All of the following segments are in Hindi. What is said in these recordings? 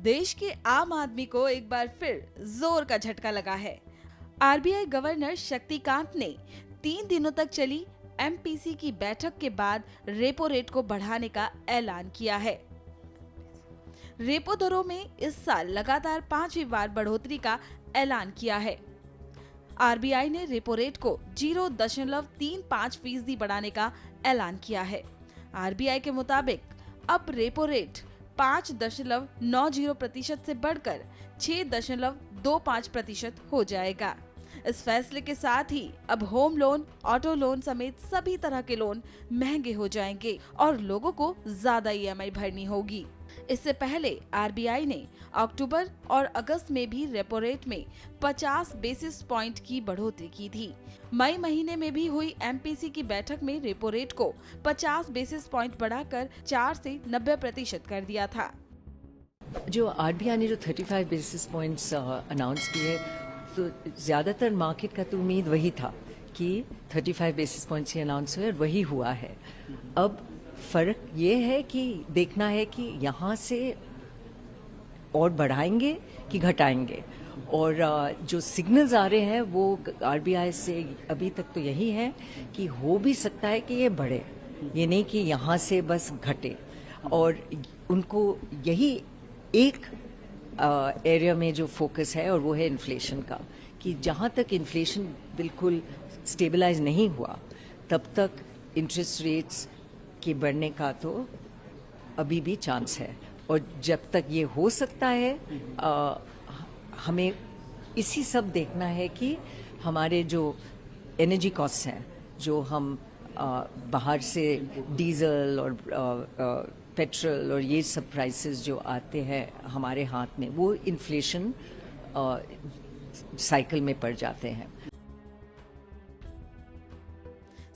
देश के आम आदमी को एक बार फिर जोर का झटका लगा है। आरबीआई गवर्नर शक्तिकांत ने 3 दिनों तक चली एमपीसी की बैठक के बाद रेपो रेट को बढ़ाने का ऐलान किया है। रेपो दरों में इस साल लगातार 5वीं बार बढ़ोतरी का ऐलान किया है। आरबीआई ने रेपो रेट को 0.35% बढ़ाने का ऐलान किया है। आरबीआई के मुताबिक अब रेपो रेट 5.90% से बढ़कर 6.25% हो जाएगा। इस फैसले के साथ ही अब होम लोन, ऑटो लोन समेत सभी तरह के लोन महंगे हो जाएंगे और लोगों को ज्यादा ईएमआई भरनी होगी। इससे पहले आरबीआई ने अक्टूबर और अगस्त में भी रेपो रेट में 50 बेसिस पॉइंट की बढ़ोतरी की थी। मई महीने में भी हुई एमपीसी की बैठक में रेपो रेट को 50 बेसिस पॉइंट बढ़ाकर 4 से 90% कर दिया था। जो आरबीआई ने जो 35 बेसिस पॉइंट्स अनाउंस किए, तो ज़्यादातर मार्केट का तो उम्मीद वही था कि 35 बेसिस पॉइंट्स ही अनाउंस हुए और वही हुआ है। अब फर्क ये है कि देखना है कि यहाँ से और बढ़ाएंगे कि घटाएंगे, और जो सिग्नल्स आ रहे हैं वो आरबीआई से अभी तक तो यही है कि हो भी सकता है कि ये बढ़े, ये नहीं कि यहाँ से बस घटे। और उनको यही एक एरिया में जो फोकस है और वो है इन्फ्लेशन का, कि जहाँ तक इन्फ्लेशन बिल्कुल स्टेबलाइज नहीं हुआ तब तक इंटरेस्ट रेट्स के बढ़ने का तो अभी भी चांस है। और जब तक ये हो सकता है हमें इसी सब देखना है कि हमारे जो एनर्जी कॉस्ट हैं, जो हम बाहर से डीजल और पेट्रोल और ये सब प्राइसेस जो आते हैं हमारे हाथ में, वो इन्फ्लेशन साइकिल में पड़ जाते हैं।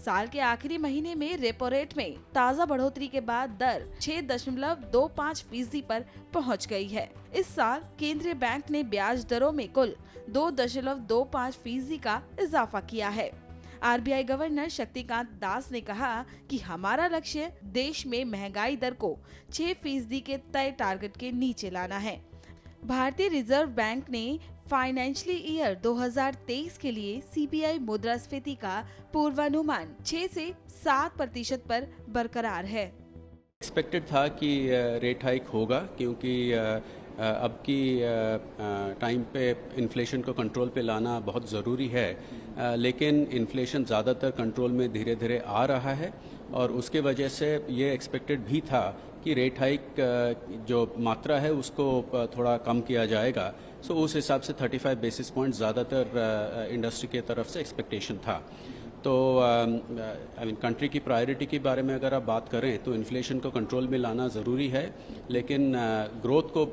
साल के आखिरी महीने में रेपो रेट में ताज़ा बढ़ोतरी के बाद दर 6.25% पर पहुंच गई है। इस साल केंद्रीय बैंक ने ब्याज दरों में कुल 2.25% का इजाफा किया है। आरबीआई गवर्नर शक्तिकांत दास ने कहा कि हमारा लक्ष्य देश में महंगाई दर को 6% के तय टारगेट के नीचे लाना है। भारतीय रिजर्व बैंक ने फाइनेंशियल ईयर 2023 के लिए सीपीआई मुद्रास्फीति का पूर्वानुमान 6 से 7% पर बरकरार है। एक्सपेक्टेड था कि रेट हाइक होगा, क्योंकि अब की टाइम पे इन्फ्लेशन को कंट्रोल पे लाना बहुत ज़रूरी है, लेकिन इन्फ्लेशन ज़्यादातर कंट्रोल में धीरे धीरे आ रहा है और उसके वजह से ये एक्सपेक्टेड भी था कि रेट हाइक जो मात्रा है उसको थोड़ा कम किया जाएगा। सो उस हिसाब से 35 बेसिस पॉइंट ज़्यादातर इंडस्ट्री के तरफ से एक्सपेक्टेशन था। तो कंट्री की प्रायोरिटी के बारे में अगर आप बात करें तो इन्फ्लेशन को कंट्रोल में लाना ज़रूरी है, लेकिन ग्रोथ को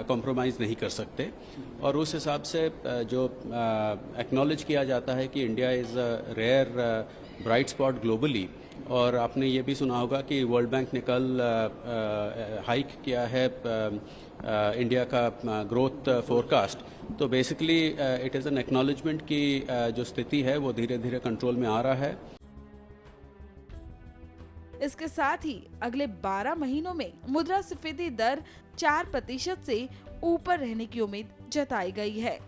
कॉम्प्रोमाइज़ नहीं कर सकते। और उस हिसाब से जो एक्नॉलेज किया जाता है कि India is a rare bright spot globally, और आपने ये भी सुना होगा कि वर्ल्ड बैंक ने कल हाइक किया है इंडिया का ग्रोथ फोरकास्ट। तो basically it is an acknowledgement कि जो स्थिति है वो धीरे धीरे कंट्रोल में आ रहा है। इसके साथ ही अगले 12 महीनों में मुद्रास्फीति दर 4% से ऊपर रहने की उम्मीद जताई गई है।